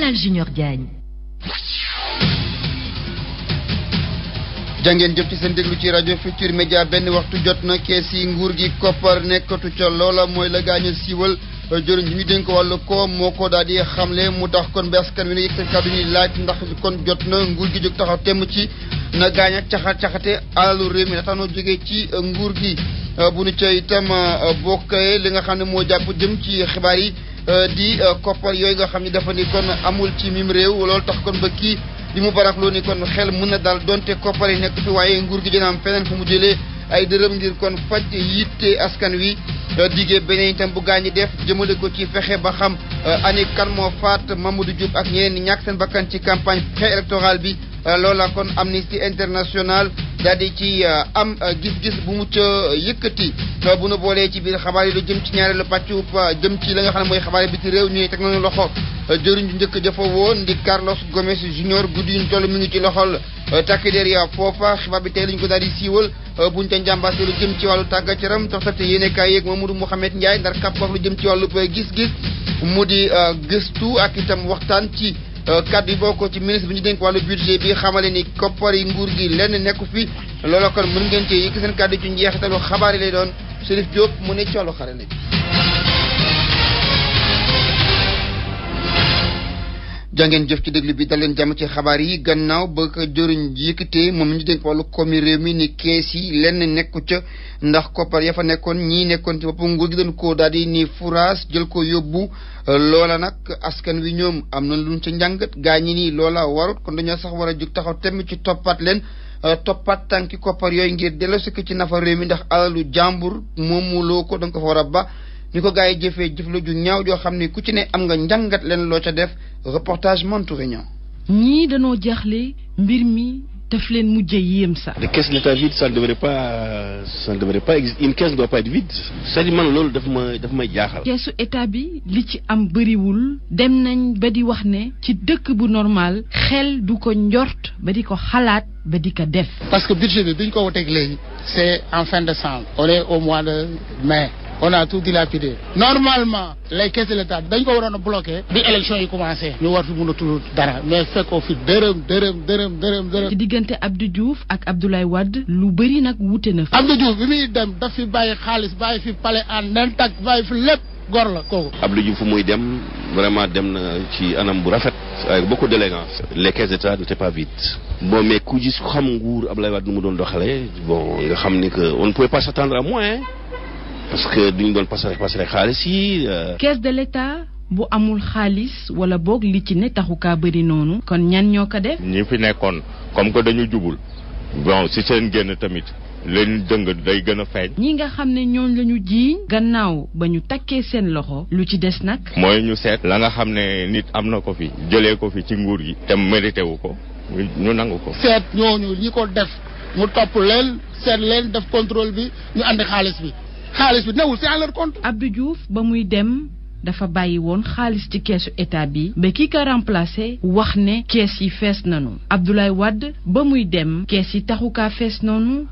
Junior Diagne. jàngeen jëf ci seen déglu ci rajo Futur Média benn waxtu jot na kees yi nguur gi koppar nekkatu ca loola mooy la gaañ a siiwal jëriñ ji ñu dénk wàllu ko moo ko daal di xamle mu tax kon ba askan wi ne yëg seen kàddu ñuy laaj ndax kon jot na nguur gi jóg taxaw temm ci na gaañ a caxate alalu réew mi dafa noo jógee ci nguur gi bu nu ca itam bokkee li nga xam ne moo jàpp jëm ci xibaar yi di koppar yooyu nga xam ne dafa ni kon amul ci mim réew loolu tax kon ba kii bi mu baraxloo ni kon xel mën na daal donte koppar yi nekk fi waaye nguur gi dina am feneen fu mu jëlee ay dërëm ngir kon faj yitte askan wi diggee beneen itam bu gaañi def jëmale ko ci fexe ba xam ani kan moo faat Mamadou Diop ak ñeneen ñi ñàkk seen bakkan ci campagne pré-électorale bi loola kon Amnesty International daal di ci am gis-gis bu mu ca yëkkati bu nu boolee ci biir xabaar yi lu jëm ci ñaareelu pàccu jëm ci la nga xam ne mooy xabaar bi ci réew ñuy teg nañu loxo jëriñ ju njëkk jafa woon di Carlos Gomes Junior guddi yuñ toll mi ngi ci loxol takk der ya foofa xibaar bi tey lañ ko daal di siiwal buñ ca njàmbaase lu jëm ci wàllu tàggat yaram toxtate yéene kaay yeeg Mamadou Mouhamed Ndiaye ndar kàpp wax lu jëm ci wàllu gis-gis mu di gëstu ak itam waxtaan ci kaddu yi bokk ci ministre bi ñu dénk wàllu budget bi xamale ni koppar yi nguur gi lenn nekku fi loola kon mën ngeen cee yëkk seen kaddu ci njeexitalu xabaar yi lay doon Serif Diop mu ne ci wàllu xarale bi. jàngeen jëf ci déglu bi dal leen jàmm ci xabaar yi gannaaw ba ko jëriñ yëkkatee moom ñu dénk wàllu komi réew mi ni kees yi lenn nekku ca ndax koppar ya fa nekkoon ñii nekkoon ci bopp nguur gi doon ko daal di ni furaas jël ko yóbbu loola nag askan wi ñoom am na luñ ca njàngat gaa ñi nii loola warut kon dañoo sax war a jóg taxaw temm ci toppaat leen toppaat tànki koppar yooyu ngir delloosi ko ci nafa réew mi ndax alalu jàmbur moomuloo ko da nga ko fa war a ba ni ko gaa yi jëfee jëf la ju ñaaw joo xam ne ku ci ne am nga njàngat leen loo ca def reportage Mantourignon. ñii danoo jaaxle mbir mi daf leen mujjee yéem sax. Les caisses de l'État vides ça ne devrait pas exister. Une caisse ne doit pas être vide. c'est-à-dire man loolu daf may jaaxal. keesu état bi li ci am bëriwul dem nañ ba di wax ne ci dëkk bu normal xel du ko njort ba di ko xalaat ba di ko def. parce que budget bi ñu ko woteeg léegi c'est en fin décembre. on est au mois de mai. on a tout dilapidé normalement les caisses de l'État dañ ko waroon a bloqué bi élection yi commencé ñu war fi mën a tudd dara mais fekkoo fi dërëm ci diggante Abdou Diouf ak Abdoulaye Wade lu bëri nag wute na fi. Abdou Diouf bi muy dem daf fi bàyyi xaalis bàyyi fi palais en intact bàyyi fi lépp gor la kooku. Abdou Diouf fu muy dem vraiment dem na ci anam bu rafet avec beaucoup d'élégance. Les caisses d'État n'étaient pas vides. Bon mais ku gis xam nguur Abdoulaye Wade nu mu doon doxalee bon nga xam ni que on ne pouvait pas s'attendre à moins. parce que duñ doon passer xaalis yi. caisse de l'État bu amul xaalis wala boog li ci ne taxu kaa bëri noonu. kon ñan ñoo ko def. ñi fi nekkoon comme que dañu jubul bon si seen génn tamit leen dëng day gën a feeñ. ñi nga xam ne ñooñ la ñu jiiñ gannaaw ba ñu takkee seen loxo lu ci des nag. mooy ñu seet la nga xam ne nit am na ko fi jëlee ko fi ci nguur gi. te mérité wu ko ñu nangu ko. seet ñooñu ñi ko def mu topp leen seet leen def contrôle bi ñu andi xaalis bi. xaalis bi newul c'est à leur compte. Abdou Diouf ba muy dem dafa bàyyi woon xaalis ci keesu état bi ba ki ko remplacé wax ne kees yi fees nanu Abdoulaye Wade ba muy dem kees yi taxu kaa fees noonu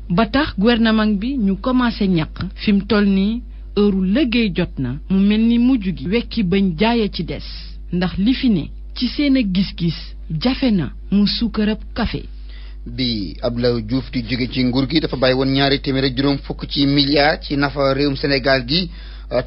ba tax gouvernement bi ñu commencé ñaq fi mu toll nii heure liggéey jot na mu mel ni mujj gi wekki bañ jaaya ci des ndax li fi ne ci seen a gis-gis jafe na mu suukarab café bi Abdoulaye Diouf di jóge ci nguur gi dafa bàyyi woon ñaari téeméer ak juróom fukk ci milliards ci nafa réewum Sénégal gi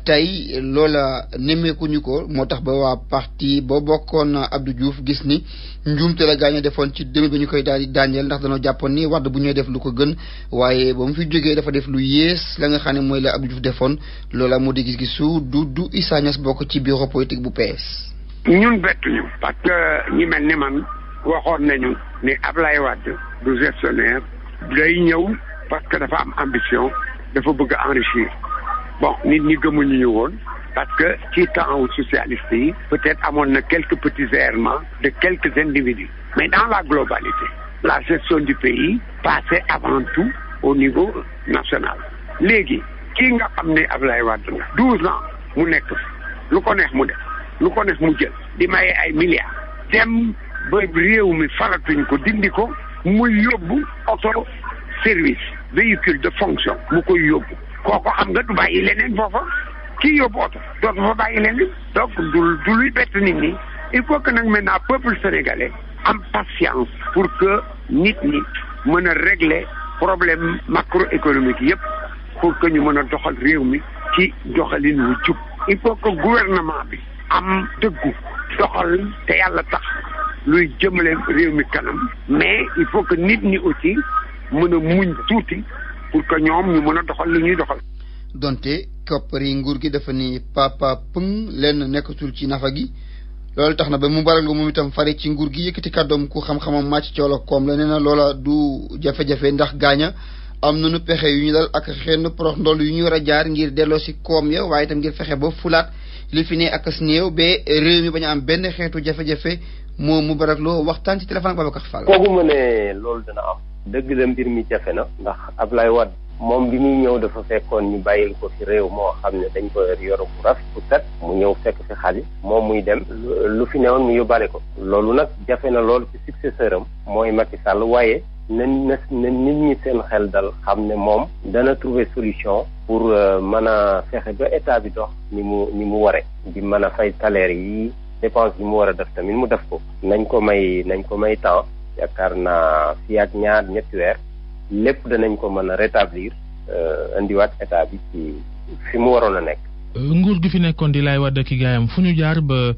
tey loola nemmeekuñu ko moo tax ba waa parti boo bokkoon Abdou Diouf gis ni njuumte la gaañoo defoon ci 2000 ba ñu koy daal di daaneel ndax dañoo jàppoon ni Wade bu ñuy def lu ko gën waaye ba mu fi jógee dafa def lu yées la nga xam ne mooy la Abdou Diouf defoon loola moo di gis-gisu Doudou Issa Niass bokk ci bureau politique bu PS. ñun bettuñu parce que ñi mel ni man waxoon nañu ni Ablaye Wade du gestionnaire day ñëw parce que dafa am ambition dafa bëgg a enrichir bon nit ñi gëmuñu ñu woon parce que ci temps wu socialiste yi peut-être amoon na quelques petits errements de quelques individus mais dans la globalité la gestion du pays passait avant tout au niveau national léegi kii nga xam ne Ablaye Wade la 12 ans mu nekk lu ko neex mu def lu ko neex mu jël di maye ay milliards dem ba réew mi faratuñ ko dindi ko muy yóbbu auto service véhicule de fonction mu koy yóbbu kooko xam nga du bàyyi leneen foofa kii yóbbu oto dootu fa bàyyi leneen donc du luy bett nit ñi il faut que nag maintenant peuple sénégalais am patience pour que nit ñi mën a régler problème macroéconomique yépp pour que ñu mën a doxal réew mi ci doxalin wu jub. il faut que gouvernement bi am dëggu doxal te yàlla tax luy jëmale réew mi kanam mais il faut que nit ñi aussi mën a muñ tuuti pour que ñoom ñu mën a doxal li ñuy doxal. donte koppari nguur gi dafa ni papa pëng lenn nekkatul ci nafa gi loolu tax na ba mu baral moom itam fare ci nguur gi yëkkati kàddoom ku xam-xamam màcc ci wàllu koom la nee na loola du jafe-jafe ndax gaaña am nañu pexe yu ñu dal ak xenn porox ndoll yu ñu war a jaar ngir delloo si koom ya waaye itam ngir fexe ba fulaat li fi ne ak as néew ba réew mi bañ a am benn xeetu jafe-jafe moom mu barak loo waxtaan ci téléphone ak Babacar Fall. kooku ma ne loolu dana am. dëgg la mbir mi jafe na ndax Ablaye Wade moom bi muy ñëw dafa fekkoon ñu bàyyil ko fi réew moo xam ne dañ ko yor bu raf bu set mu ñëw fekk fi xaalis moom muy dem lu fi newoon mu yóbbaale ko loolu nag jafe na lool ci successeur am mooy Macky Sall waaye na nit ñi seen xel dal xam ne moom dana trouver solution pour mën a fexe ba état bi dox ni mu ware di mën a fay salaire yi dépense yi mu war a def tamit mu def ko nañ ko may temps yaakaar naa fii ak ñetti weer lépp danañ ko mën a rétablir indiwaat état bi ci fi mu waroon a nekk. nguur gi fi nekkoon di Laay Wàdd ki gaayam fu ñu jaar ba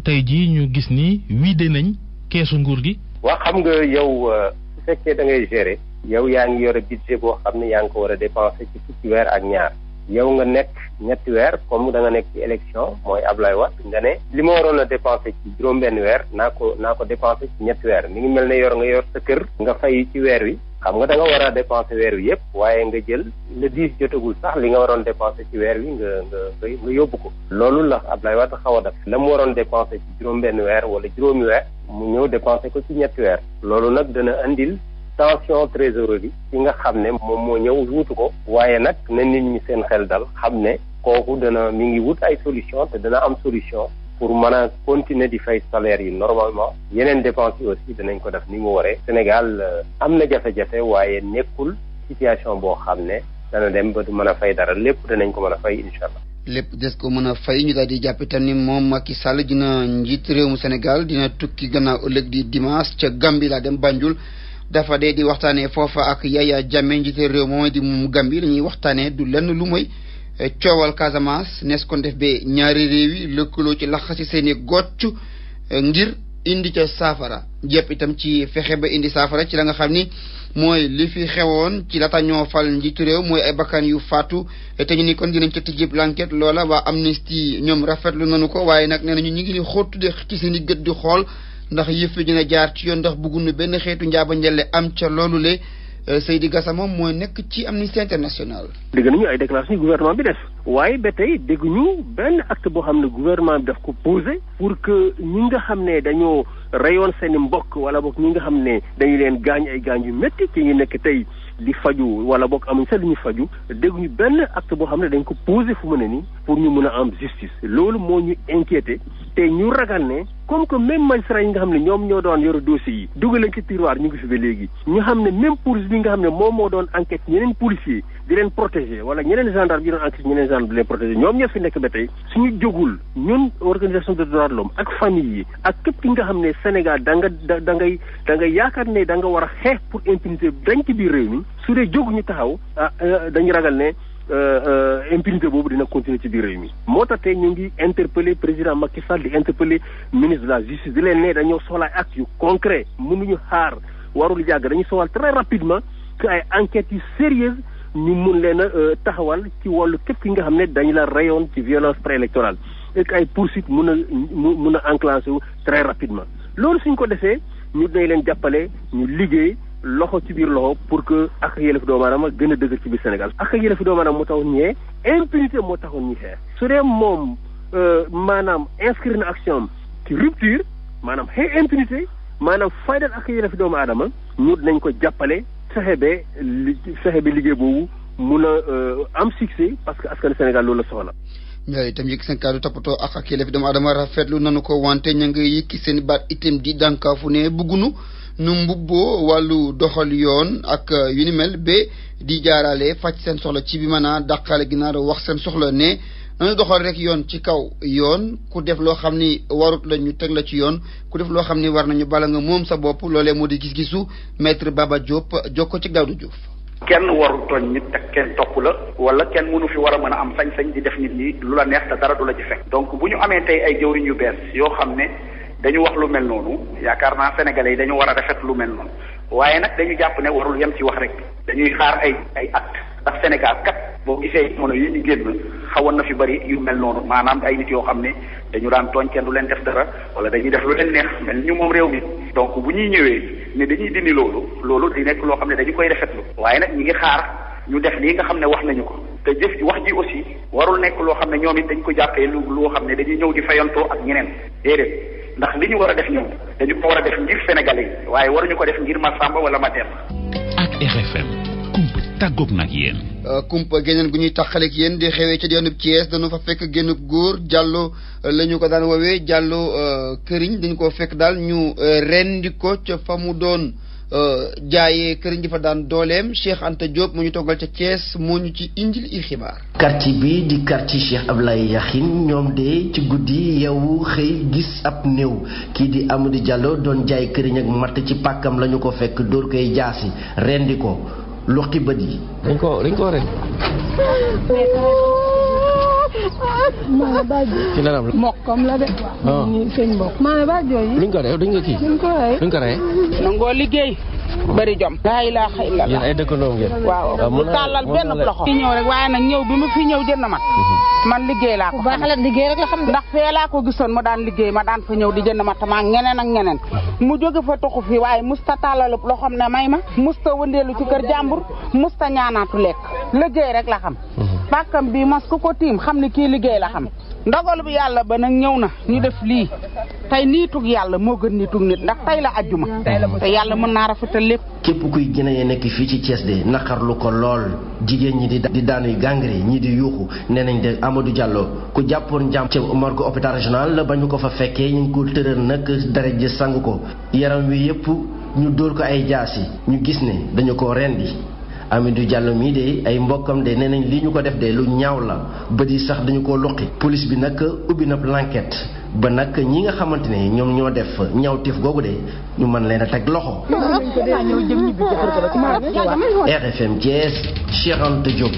tey jii ñu gis ni wiide nañ keesu nguur gi. waa xam nga yow su fekkee da ngay gérer yow yaa ngi yore budget boo xam ne yaa ngi ko war a dépenser ci fukki weer ak ñaar yow nga nekk ñetti weer comme da nga nekk ci élection mooy Ablaye Wade nga ne li ma waroon a dépenser ci juróom-benn weer naa ko dépenser ci ñetti weer mi ngi mel ne nga yor sa kër nga fay ci weer wi. xam nga da nga war a dépenser weer wi yëpp waaye nga jël le 10 jotagul sax li nga waroon dépenser ci weer wi nga yóbbu ko. loolu la Ablaye Wade xaw a def la mu waroon dépenser ci juróom-benn weer wala juróomi weer mu ñëw dépenser ko ci ñetti weer. loolu nag dana andil tension trésorerie ci nga xam ne moom moo ñëw wuutu ko. waaye nag na nit ñi seen xel dal xam ne kooku mi ngi wut ay solution te dana am solution. pour mën a continuer di fay salaire yi normalement yeneen dépenses yi aussi danañ ko def ni mu waree. Sénégal am na jafe-jafe waaye nekkul situation boo xam ne dana dem ba du mën a fay dara lépp danañ ko mën a fay incha allah. lépp des ko mën a fay ñu daal di jàpp itam ni moom Macky Sall dina njiit réew mu Sénégal dina tukki gannaaw ëllëg di dimanche ca Gambie laa dem Banjul dafa dee di waxtaanee foofa ak Yaya Jammeh njiite réew moom di mu Gambie la ñuy waxtaanee du lenn lu mooy. coowal Casamance nees kon def ba ñaari réew yi lëkkaloo ci laxasi seeni gocc ngir indi ca saafara jëpp itam ci fexe ba indi saafara ci la nga xam ni mooy li fi xewoon ci laata ñoo fal njiitu réew mooy ay bakkan yu faatu te ñu ni kon dinañ ca tijjib l'enquête loola waa Amnesty ñoom rafetlu nañu ko waaye nag nee nañu ñu ngi ni xóotu de ci seen i gët di xool ndax yëf yi dina jaar ci yoon ndax bëgguñu benn xeetu njaaba njelle am ca loolu le Seydi Gassama moo nekk ci Amnesty International. dégg nañu ay déclaration gouvernement bi def waaye ba tey dégguñu benn acte boo xam ne gouvernement bi daf ko posé pour que ñi nga xam ne dañoo rayoon seen i mbokk wala boog ñi nga xam ne dañu leen gaañ ay gaañ yu métti ci ñu nekk tey di faju wala boog amuñ sax lu ñu faju dégguñu benn acte boo xam ne dañ ko posé fu mu ne nii pour ñu mun a am justice loolu moo ñu inquiété te ñu ragal ne comme que même magistrat yi nga xam ne ñoom ñoo doon yore dossiers yi dugal leen ci tiroir ñu ngi fi ba léegi ñu xam ne même police bi nga xam ne moom moo doon enquête ñeneen policiers di leen protéger wala ñeneen gendarme yi doon enquête ñeneen gendarme di leen protéger ñoom ñoo fi nekk ba tey suñu jógul ñun organisation de droits de l'homme ak famille yi ak képp ki nga xam ne Sénégal da nga yaakaar ne da nga war a xeex pour impunité dañ ci biir réew mi su dee jóguñu taxaw dañu ragal ne impunité boobu dina continuer ci biir réew mi moo tax tey ñu ngi interpeller président Macky Sall di interpeller ministre de la justice di leen ne dañoo soxla ay actes yu concret mënuñu xaar warul yàgg dañuy soxla très rapidement que ay enquêtes yu sérieuses ñu mun leen a taxawal ci wàllu képp ki nga xam ne dañu la rayoon ci violence préélectorale et que ay poursuites mun a enclenché wu très rapidement loolu suñ ko defee ñu dañ leen jàppale ñu liggéey loxo ci biir loxo pour que ak yelleef doomu aadama gën a dëgër ci biir Sénégal ak yelleef doomu aadama moo taxoon ñee impunité moo taxoon ñi xeex su dee moom maanaam inscrire na action ci rupture maanaam xëy impunité maanaam faydal ak yelleef doomu aadama ñu dinañ ko jàppale fexe ba liggéey boobu mun a am succès parce que askan Sénégal loolu la soxla. ñooy itam yëkki seen kàddu toppatoo ak yelleef doomu aadama rafetlu nanu ko wante ña nga yëkki seen baat itam di dànkaafu ne bëggunu nu mbubboo wàllu doxal yoon ak yu ni mel ba di jaarale faj seen soxla ci bi mën a dàqale ginnaaw wax seen soxla ne nañu doxal rek yoon ci kaw yoon ku def loo xam ni warut la ñu teg la ci yoon ku def loo xam ni war nañu bala nga moom sa bopp loolee moo di gis-gisu maître Baba Diop jokko ci Daouda Diouf. kenn warul tooñ nit te kenn topp la wala kenn mënu fi war a mën a am sañ-sañ di def nit ñi lu la neex te dara du la ci fekk donc bu ñu amee tey ay jëwriñ yu bees yoo xam ne dañu wax lu mel noonu yaakaar naa sénégalais yi dañu war a rafet lu mel noonu waaye nag dañu jàpp ne warul yem ci wax rek dañuy xaar ay acte ndax Sénégal kat boo gisee jamono yi ñu génn xawoon na fi bari yu mel noonu maanaam ay nit yoo xam ne dañu daan tooñ kenn du leen def dara wala dañuy def lu leen neex mel ni ñu moom réew mi donc bu ñuy ñëwee ne dañuy dindi loolu di nekk loo xam ne dañu koy rafetlu waaye nag ñi ngi xaar ñu def lii nga xam ne wax nañu ko te jëf wax ji aussi warul nekk loo xam ne ñoom it dañ ko jàppee loo xam ne dañuy ñëw di fayantoo ak ñeneen déedéet ndax li ñu war a def ñoom dañu ko war a def ngir sénégalais yi waaye waruñu ko def ngir ma Samba wala ma Demba. ak RFM kumpa tàggoog nag yéen. kumpa geneen gu ñuy taxaleeg yéen di xewee ca diwaanub Thiès dañu fa fekk génn góor Diallo la ñu ko daan woowee Diallo këriñ dañu ko fekk daal ñu rendi ko ca fa mu doon jaayee këriñ di fa daan dooleem Cheikh Anta Diop mu ñu toggal ca Thiès moo ñu ci indil i xibaar. quartier bi di quartier Cheikh Ablaye Yaxin ñoom de ci guddi yeewu xëy gis ab néew kii di Amadou Diallo doon jaay këriñ ak matt ci pàkkam la ñu ko fekk dóor koy jaasi rendi ko loxti bët yi. dañ ko ren. maa ba ci lanam la mokkam la de. ñu sëñ mbokk. maa ba jooyi. luñ ko def duñ ko kii. luñ ko rey. nangoo liggéey. bari jom. laa ilaaha illallah. yéen ay dëkkandoo ngeen. waaw mu tàllal benn loxo. fi ñëw rek waaye nag ñëw bi mu fi ñëw jënd mat. man liggéey laa ko. baax la liggéey rek la xam. ndax fee laa ko gisoon ma daan liggéey ma daan fa ñëw di jënd mat ma ñeneen ak ñeneen. mu jóge fa toxu fi waaye musta tàllal loo xam ne may ma. musta wëndeelu ci kër jàmbur musta ñaanaatu lekk liggéey rek la xam. bàkkam bi mas ku ko tiim xam ne kii liggéey la xam. ndogal bi yàlla ba nag ñëw na ñu def lii tey niitug yàlla moo gën niitug nit ndax tey la ajjuma te yàlla mën naa rafetal lépp. képp kuy gën a nekk fii ci Thiès de naqarlu ko lool jigéen ñi di daanuy gàngre ñi di yuuxu nee nañ de Amadou Diallo ku jàppoon jàmm ca morgue hôpital régional la ba ñu ko fa fekkee ñu ngi ko tëral nag dara ji sang ko yaram wi yëpp ñu dóor ko ay jaasi ñu gis ne dañu ko rendi Amadou Diallo mii de ay mbokkam de nee nañ li ñu ko def de lu ñaaw la bët yi sax dañu ko luqi police bi nag ubbi na l'enquête ba nag ñi nga xamante ne ñoom ñoo def ñaawteef googu de ñu mën leen a teg loxo. RFM Thiès Cheikh Anta Diop.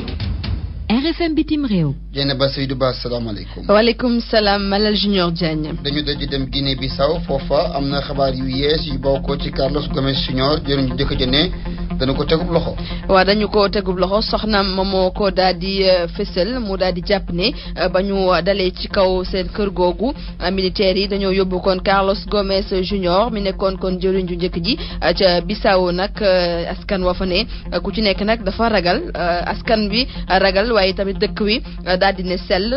RFM bitim réew. Dieynaba Seydou Ba asalaamaaleykum. waaleykum salaam Malal Junior Diagne. dañu daj dem Guinée Bissau foofa am na xabaar yu yees yu bawko ci Carlos Gomes Junior jëriñ ju jëkk ne dañu ko tegub loxo. waaw dañu ko tegub loxo soxnaam moo ko daal di fësal mu daal di jàpp ne ba ñu dalee ci kaw seen kër googu militaires yi dañoo yóbbu kon Carlos Gomes Junior mi nekkoon kon jëriñ ju njëkk ji ca Bissau nag askan wa fa ne ku ci nekk nag dafa ragal askan bi ragal waaye tamit dëkk wi daal di ne sell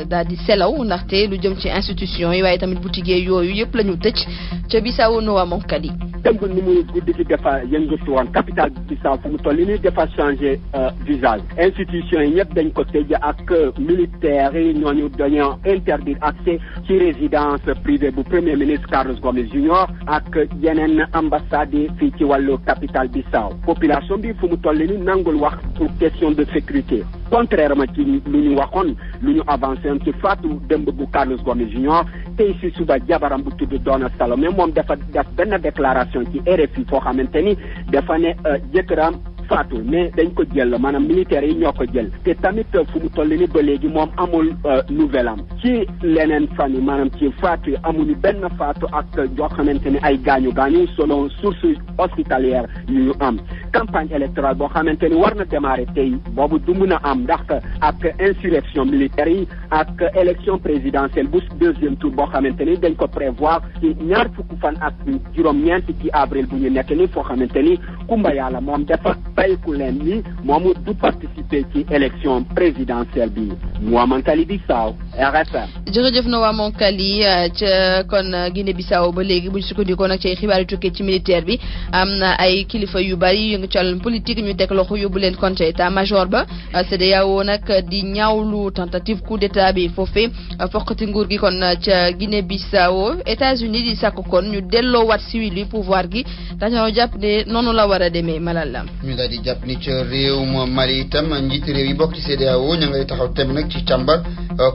daal di selaw ndaxte lu jëm ci institution yi waaye tamit boutique yooyu yëpp la ñu tëj ca Bissau Noa Monkali. tënk ni muy guddi gi dafa yëngatu woon capital Bissau fu mu toll nii dafa changé visage institution yi ñëpp dañ ko tëj ak militaires yi ñooñu dañoo interdire accès ci résidence privée bu premier ministre Carlos Gomes Junior ak yeneen ambassades yi fii ci wàllu capital Bissau population bi fu mu toll nii nangul wax pour question de sécurité contrairement ci lu ñu waxoon lu ñu avancé ci faatu démb bu Carlos Gomes Junior tey si suba jabaram bu tudd Donna Salomé moom dafa def benn déclaration ci RFI foo xamante ni dafa ne jëkkëram faatu mais dañ ko jël maanaam militaires yi ñoo ko jël te tamit fu mu toll ni ba léegi moom amul nouvelle am ci leneen fan yi maanaam ci faatu yi amuñu benn faatu ak joo xamante ni ay gaañu selon source hospitalière yu ñu am campagne électorale boo xamante ni war na démarrer tey boobu du mun a am ndax ak insurrection militaire yi ak élection présidentielle bu deuxième tour boo xamante ni dañ ko prévoir ci ñaar fukki fan ak juróom-ñeent ci avril bu ñu nekk ni foo xamante ni Kumba Yàlla moom dafa bayku leen ni moomu du participer ci élection présidentielle bi Noa Monkali Bissau RFM. jërëjëf Noa Monkali ca kon Guinée Bissau ba léegi bu ñu sukkandikoo nag ci xibaar yu tukkee ci militaire bi am na ay kilifa yu bari yu ngi ci wàllum politique ñu teg loxo yóbbu leen kon ca état major ba CEDEAO nag di ñaawlu tentative coup d'état bi foofee foqati nguur gi kon ca Guinée Bissau États-Unis di sàkk kon ñu delloo waat civil yi pouvoir gi dañoo jàpp ne noonu la war a demee malal la. di jàpp ni ca réewum Mali itam njiiti réew yi bokk ci CEDEAO ña ngay taxaw tem nag ci càmbar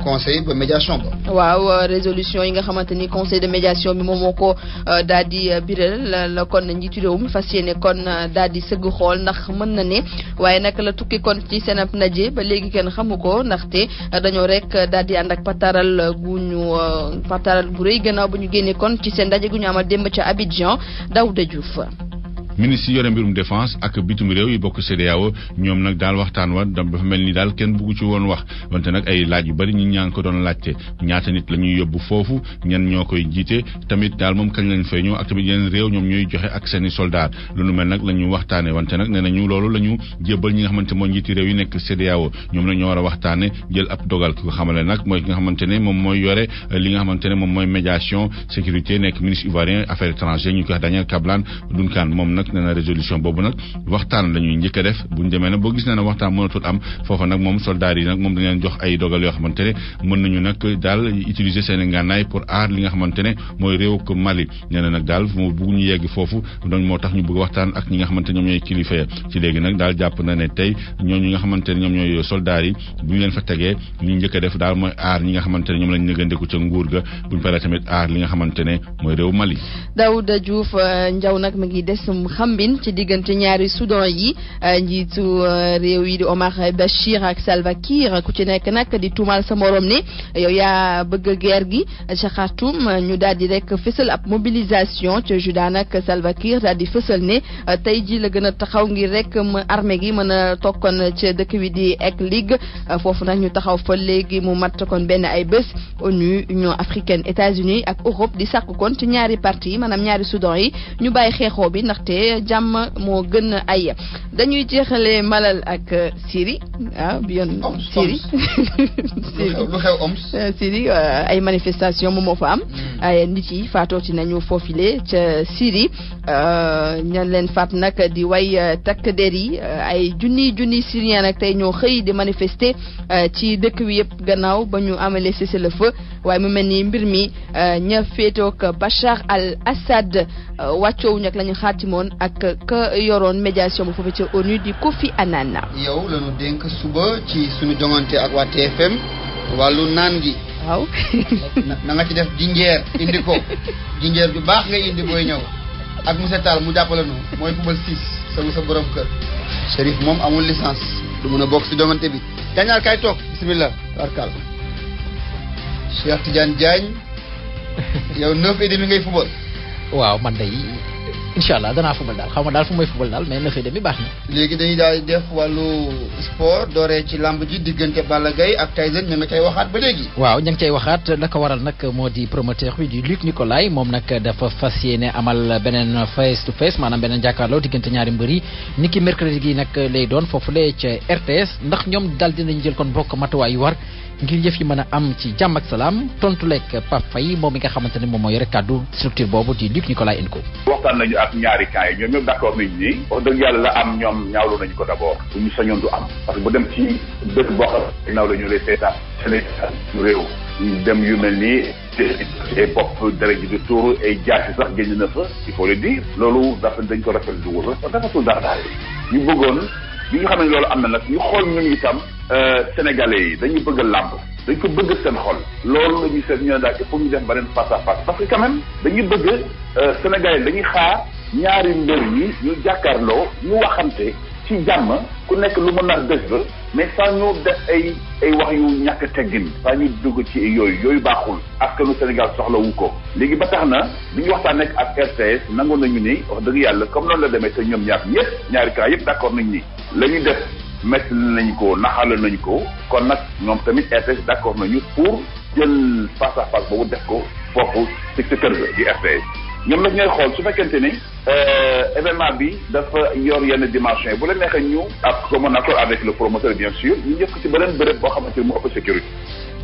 conseil ba médiation ba. waaw résolution yi nga xamante ni conseil de médiation bi moom moo ko daal di biral la kon njiitu réew mi fas yéene kon daal di sëgg xool ndax mën na ne waaye nag la tukki kon ci seen ab ndaje ba léegi kenn xamu ko ndaxte dañoo rek daal di ànd ak pataral gu rëy gannaaw bu ñu génnee kon ci seen ndaje gu ñu amal démb ca Abidjan. Daouda Diouf. ministre yi yore mbirum défense ak bitum réew yi bokk CEDEAO ñoom nag daal waxtaan wa dafa mel ni daal kenn buggu ci woon wax wante nag ay laaj yu bari ñi ñaa ngi ko doon laajte ñaata nit la ñuy yóbbu foofu ñan ñoo koy jiite tamit daal moom kañ lañ fay ñëw ak tamit yeneen réew ñoom ñooy joxe ak seeni soldat lu nu mel nag la ñu waxtaane wante nag nee nañu loolu la ñu jébbal ñi nga xamante moo njiiti réew yi nekk CEDEAO ñoom nag ñoo war a waxtaane jël ab dogal ki ko xamale nag mooy ki nga xamante ne moom mooy yore li nga xamante ne moom mooy médiation sécurité nekk ministre ivoirien affaires étrangères ñu koy wax Daniel Kablan Duncan moom nag nee na résolution boobu nag waxtaan la ñuy njëkk a def bu ñu demee nag boo gis na ne waxtaan mënatul am foofa nag moom soldats yi nag moom dañ leen jox ay dogal yoo xamante ne mën nañu nag daal utiliser seen ngànnaay pour aar li nga xamante ne mooy réew ko Mali nee na nag daal moo bëgg ñu yegg foofu donc moo tax ñu bëgg waxtaan ak ñi nga xamante ñoom ñooy kilifa ya ci léegi nag daal jàpp na ne tey ñooñu nga xamante ne ñoom ñooy soldats yi bu ñu leen fa tegee ñu njëkk a def daal mooy aar ñi nga xamante ne ñoom lañ nëgandeku ca nguur ga bu ñu paree tamit aar li nga xamante ne mooy réew Mali. Daouda Diouf Ndiaw nag mi ngi des xambin ci diggante ñaari Soudan yi njiitu réew yi di Omar Bachir ak Salva Kiir ku ci nekk nag di tuumal sa morom ne yow yaa bëgg guerre gi ca Khartoum ñu daal di rek fësal ab mobilisation ca Juda nag Salva Kiir daal di fësal ne tey ji la gën a taxaw ngir rek armée gi mën a tokkoon ca dëkk wi di Eklig foofu nag ñu taxaw fa léegi mu mat kon benn ay bés ONU Union africaine États-Unis ak Europe di sàkk kon ci ñaari parti yi maanaam ñaari Soudan yi ñu bàyyi xeexoo bi ndaxte jàmm moo gën ay dañuy jeexale Malal ak Syrie bi yoon Syrie lu xew Homs Syrie ay manifestation moom moo fa am ay nit yi faatooti nañu foofile ca Syrie ñan leen faat nag di way takk der yi ay junni syrien nag tey ñoo xëy di manifester ci dëkk wi yëpp gannaaw ba ñu amalee cessez-le-feu waaye mu mel ni mbir mi ña féetoog Bachar al-Assad wàccoowu nag la ñu xaatimoon ak ka yoroon médiation bu foofu ci ONU di Kofi Annan. yow la ñu dénk suba ci suñu jongante ak waa TFM wàllu naan gi. waaw. na nga ci def jinjeer indi ko jinjeer ju baax nga indi booy ñëw ak monsieur Tall mu jàppale nu mooy fubal 6 sa borom kër. Chérif moom amul licence du mën a bokk si jongante bi. Gañaar kay toog bismillah barkal Cheikh Tidiane Diagne yow 9h30 ngay fubal. waaw man day incha allah danaa fubal daal xaw ma daal fu may fubal daal mais 9h30 baax na. léegi dañuy daal di def wàllu sport dooree ci lamb ji diggante Balla Gaye ak Tyson ña nga cay waxaat ba léegi. waaw ña ngi cay waxaat la ko waral nag moo di promoteur bi di Luc Nicolaï moom nag dafa fas yéene amal beneen face to face maanaam beneen jàkkaarloo diggante ñaari mbër yi niki mercredi gi nag lay doon foofule ca RTS ndax ñoom daal dinañ jël kon bokk matuwaay yu war. ngir yëf yi mën a am ci jàmm ak salaam tontu lekk Pape Faye moom mi nga xamante ne moom moo yore kàddu structure boobu di Luc Nicolaï Enco. waxtaan nañu ak ñaari camps yi ñoom ñëpp d'accord nañu ni wax dëgg yàlla la am ñoom ñaawlu nañu ko d'abord bu ñu sañoon du am parce que bu dem ci dëkk boo xam ne naaw la ñu lay seetaan Sénégal ñu réew ñu dem yu mel nii ay bopp dara ji di tuuru ay jaasi sax génn na fa il faut le dire loolu dafa dañ ko rafetlu wul dafa tul dara daal ñu bëggoon bi nga xam ne loolu am na nag ñu xool ñun itam sénégalais yi dañu bëgg a làmb dañ ko bëgg seen xol loolu la ñuy seet ñu ne daal il faut ñu def beneen face à face parce que quand même dañuy bëgg sénégalais dañuy xaar ñaari mbër yi ñu jàkkaarloo ñu waxante ci jàmm ku nekk lu mën a def ba mais saa ñu def ay wax yu ñàkk teggin saa ñu dugg ci yooyu baaxul askanu Sénégal soxla wu ko léegi ba tax na bi ñu waxtaan nekk ak RTS nangu nañu ni wax dëgg yàlla comme noonu la demee te ñoom ñaari cas yëpp d'accord nañu ni la ñu def métti nañ ko naxal nañ ko kon nag ñoom tamit RTS d'accord nañu pour jël face à face boobu def ko foofu ci kër ga di RTS ñoom nag ñooy xool su fekkente ni événement bi dafa yor yenn dimension yi bu la neexee ñu ak comme accord avec le promoteur bien sûr ñu njëkk ci beneen bërëb boo xamante ni mu ëpp sécurité.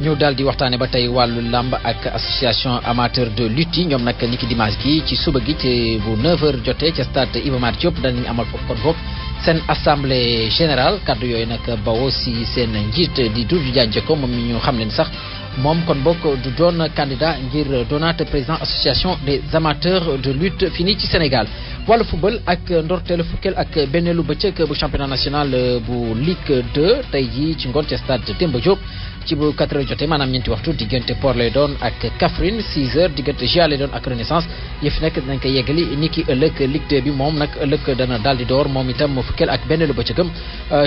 ñu daal di waxtaane ba tey wàllu lamb ak association amateur de lutte yi ñoom nag niki dimanche gi ci suba gi ci bu 9h jotee ca stade Iba Mar Diop danañ amal foofu kon boog seen assemblée générale kaddu yooyu nag bawoo si seen njiit di Doudou Diagne ko moom mi ñu xam leen sax moom kon bokk du doon candidat ngir doonaat président association des amateurs de lutte fini ci Sénégal. wàllu football ak ndorteelu fukkeel ak benneelu bëccëg bu championnat national bu Ligue 2 tey jii ci ngoon ci stade Demba Diop ci bu 4 heures jotee maanaam ñeenti waxtu diggante Port lay doon ak Kaffrine 6 heures diggante GIA lay doon ak Renaissance yëf nekk dinañ ko yeggali ni ki ëllëg Ligue 2 bi moom nag ëllëg dana daal di door moom itam fukkeel ak benneelu bëccëgam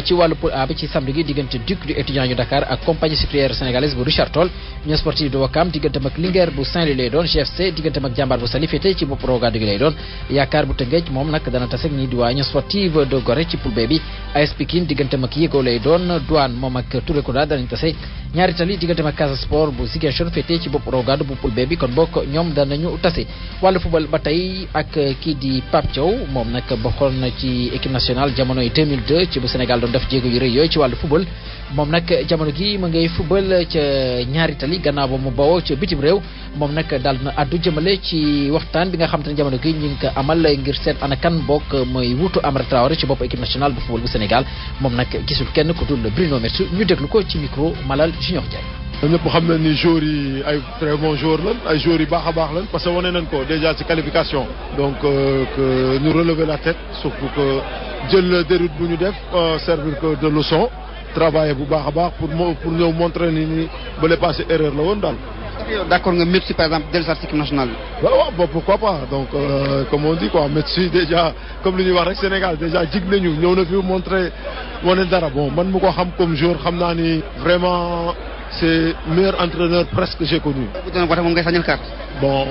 ci wàllu poule A bi ci samedi gi diggante Duc du étudiant yu Dakar ak compagnie sucrière sénégalaise bu Richard Toll Union sportive de Ouakam diggante mag Linguère bu Saint-Louis lay doon GFC diggante mag Jambar bu Saly féete ci bopp Rogadou gi lay doon Yaakaar bu Tëngéej moom nag dana tase ak ñi di waa Union sportive de Gorée ci poule B bi AS Pikine diggante mag Yégo lay doon Douane moom ak Touré Kouda danañ tase ñaari tali diggante mag Casa Sport bu Ziguinchor féete ci bopp Rogadou bu poule B bi kon bokk ñoom danañu tase wàllu football ba tey ak kii di Pape Thiaw moom nag bokkoon na ci équipe nationale jamonoy 2002 ci bu Sénégal doon def jéego yu rëy yooyu ci wàllu football moom nag jamono gi ma ngay football ca ñaari tali gannaaw ba mu bawoo ca bitim réew moom nag daal na addu jëmale ci waxtaan bi nga xam te ne jamono gi ñu ngi ko amal ngir seet ana kan bokk mooy wuutu Amara Traoré ci bopp équipe nationale bu football bu Sénégal moom nag gisul kenn ku dul Bruno Metsu ñu déglu ko ci micro Malal Junior Diagne. ñëpp xam nañ ni joueurs yi ay très bons joueurs lañ ay joueurs yi baax a baax lañ parce que wane nañ ko déjà ci qualification donc que ñu relever la tête surtout que jël déroute bu ñu def servir que de leçon travailler bu baax a baax pour ñëw montrer ni ba le passé erreur la woon daal. d'accord nga Metsu par exemple dellu sa équipe nationale bi. waaw bon pourquoi pas donc comme on dit quoi Metsu déjà comme li ñuy wax rek Sénégal déjà jig nañu ñëw na fi montrer wane dara bon man mu ko xam comme joueur xam naa ni vraiment. C'est le meilleur entraîneur presque que j'ai connu. Bon,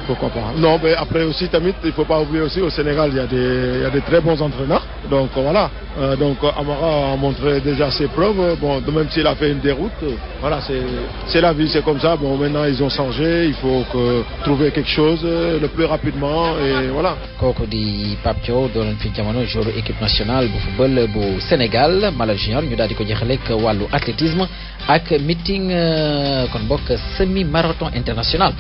pourquoi pas. Non, mais après aussi, Tamit, il ne faut pas oublier aussi, au Sénégal, il y a des très bons entraîneurs. Donc voilà, donc Amara a montré déjà ses preuves. Bon, de même s'il a fait une déroute, voilà, c'est la vie, c'est comme ça. Bon, maintenant, ils ont changé, il faut trouver quelque chose le plus rapidement, et voilà. Kooku di Pape Thiaw doon fi jamono joueur équipe nationale bu football bu Sénégal Malal Junior ñu daal di ko jeexale ak wàllu athlétisme ak meeting kon bokk semi marathon international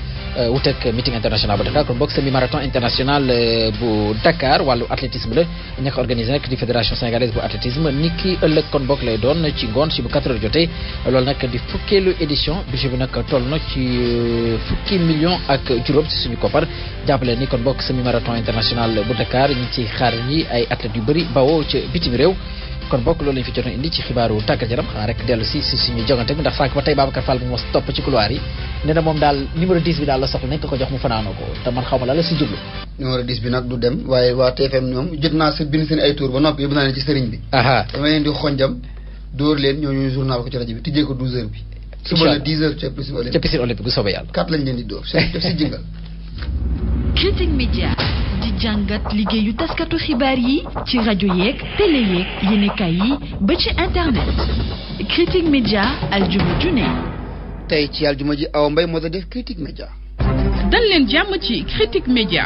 wutek meeting international bu Dakar kon bokk semi marathon international bu Dakar wàllu athlétisme la ña ko organisé nag di fédération sénégalaise bu athlétisme ni ki ëllëg kon bokk lay doon ci ngoon si bu 4 heures jotee loolu nag di fukkeelu édition budget bi nag toll na ci fukki millions ak juróom si suñu koppar jàppale ni kon bokk semi marathon international bu Dakar ñu ci xaar ñi ay athlètes yu bëri bawoo ca bitim réew kon bokk loolu lañ fi jotoon indi ci xibaaru tàggat yaram xanaa rek dellu si suñu jogante bi ndax sànq ba tey Babacar Fall bi moo topp ci couloir yi nee na moom daal numéro 10 bi daal la soxla nañ ko jox mu fanaanoo ko te man xaw ma la si jublu. numéro 10 bi nag du dem waaye waa TFM ñoom jot naa sa bind seen ay tour ba noppi yóbbu naa leen ci sëriñ bi. dama leen di xonjam dóor leen ñooñu journal ko ci rajo bi tijjee ko 12h bi. suba la 10h ca piscine olympique. ca piscine olympique bu soobee yàlla. 4 lañ leen di dóor def si jingal. Critique Média di jàngat liggéeyu taskatu xibaar yi ci rajo yeeg télé yeeg yéenekaay yi ba ci internet Critique Média aljuma ju ne. tey ci aljuma ji Awa Mbaye moo da def Critique Média. dal leen jàmm ci Critique Média.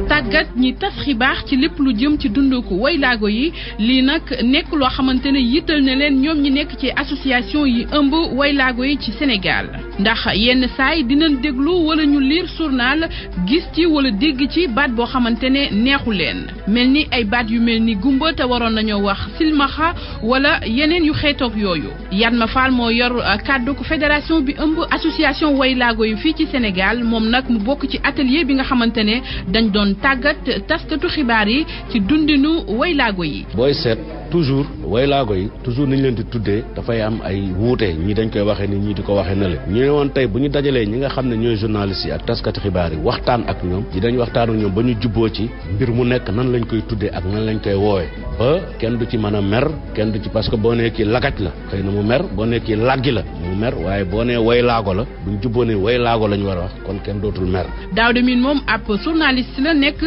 tàggat ñi tas xibaar ci lépp lu jëm ci dunduko waylaago yi lii nag nekk loo xamante ne yitteel na leen ñoom ñi nekk ci association yi ëmb waylaago yi ci Sénégal ndax yenn saay dinañ déglu wala ñu lire journal gis ci wala dégg ci baat boo xamante ne neexu leen mel ni ay baat yu mel ni gumba te waroon nañoo wax silmaxa wala yeneen yu xeetoog yooyu Yatma Fall moo yor kàddu ko fédération bi ëmb association waylaago yi fii ci Sénégal moom nag mu bokk ci atelier bi nga xamante ne dañ doon tàggat taskatu xibaar yi ci dundinu waylaago yi. booy seet toujours waylaago yi toujours ni ñu leen di tuddee dafay am ay wuute ñi dañ koy waxee ni ñii di ko waxee na le ñu ne woon tey bu ñu dajalee ñi nga xam ne ñooy journalistes yi ak taskati xibaar yi waxtaan ak ñoom ñi dañ waxtaan ak ñoom ba ñu jubboo ci mbir mu nekk nan lañ koy tuddee ak nan lañ koy woowee ba kenn du ci mën a mer kenn du ci parce que boo nee kii lagaj la xëy na mu mer boo nee kii laggi la mu mer waaye boo nee waylaago la buñ jubboo ne waylaago lañ war a wax kon kenn dootul mer. Daouda Mine moom ab journaliste la nekk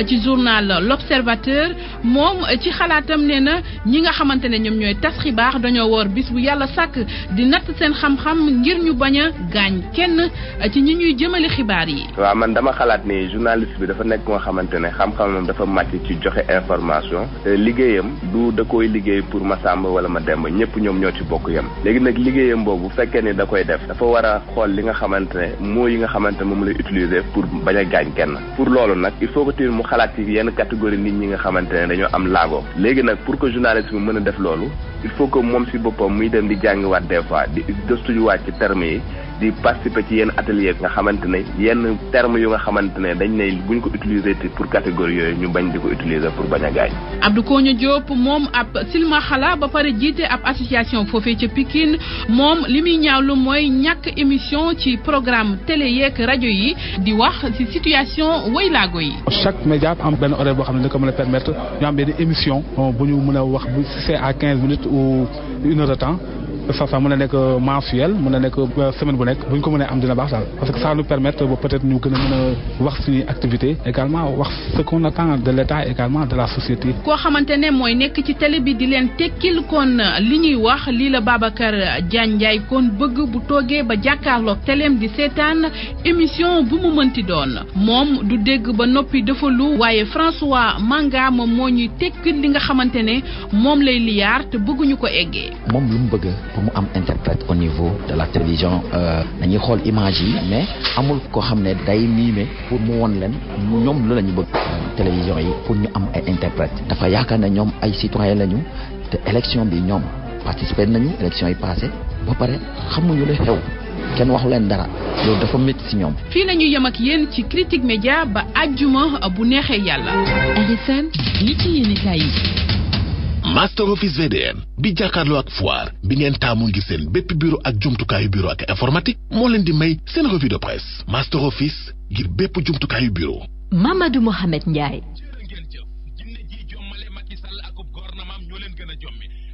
ci journal L'Observateur moom ci xalaatam nee na ñi nga xamante ne ñoom ñooy tas xibaar dañoo woor bis bu yàlla sàkk di natt seen xam-xam ngir ñu bañ a gaañ kenn ci ñi ñuy jëmale xibaar yi. waaw man dama xalaat ni journaliste bi dafa nekk moo xamante ne xam-xamam dafa màcc ci joxe information te liggéeyam du da koy liggéey pour ma sàmb wala ma demb ñëpp ñoom ñoo ci bokk yem léegi nag liggéeyam boobu bu fekkee ni da koy def dafa war a xool li nga xamante ne moo yi nga xamante ne moom lay utiliser pour bañ a gaañ kenn pour loolu nag il faut que tamit mu xalaat ci yenn catégorie nit ñi nga xamante ne dañoo am laago léegi nag pour que journaliste bi mën a def loolu il faut que moom si boppam muy dem di jàngiwaat des fois di gëstuwaat ci termes yi di participer ci yenn atelier nga xamante ne yenn termes yu nga xamante ne dañ ne buñ ko utiliser te pour catégorie yooyu ñu bañ di ko utiliser pour bañ a gaañ. Abdou Koño Diop moom ab silmaxala ba pare jiite ab association foofee ca Pikine moom li muy ñaawlu mooy ñàkk émission ci programme télé yeeg rajo yi di wax ci situation waylaago yi. chaque média am benn horaire boo xam ne da ko mën a permettre ñu am benn émission bu ñu mën a wax bu c'est à 15 minutes ou 1 heure de temps. ça mën na nekk mensuel mën na nekk semaine bu nekk bu ñu ko mënee am dina baax daal parce que ça nous permettre ba peut-être ñu gën a mën a wax suñuy activité également wax ce qu'on attend de l'État également de la société. koo xamante ne mooy nekk ci télé bi di leen tekkil kon li ñuy wax lii la Babacar Diagne Ndiaye kon bëgg bu toogee ba jàkkaarloog téléem di seetaan émission bu mu mënti doon moom du dégg ba noppi dafa lu waaye François Manga moom moo ñuy tekkil li nga xamante ne moom lay liyaar te bëgguñu ko eggee. moom lu mu bëgg. pour mu am interprète au niveau de la télévision dañuy xool image yi mais amul koo xam ne day miime pour mu won leen ñoom lu la ñu bëgg télévision yi pour ñu am ay interprète dafa yaakaar ne ñoom ay citoyen lañu te élection bi ñoom participer nañu élection yi passé ba pare xamuñu lu xew kenn waxu leen dara loolu dafa métti ci ñoom. fii la ñuy yem ak yéen ci Critique Média ba àjjuma bu neexee yàlla. RFM li ci yéenekaay yi. Master Office VDM bi jàkkaarloo ak Foire bi ngeen taamu ngi seen bépp bureau ak jumtukaayu bureau ak informatique moo leen di may seen revue de presse Master Office ngir bépp jumtukaayu bureau. Mamadou Mohamed Ndiaye.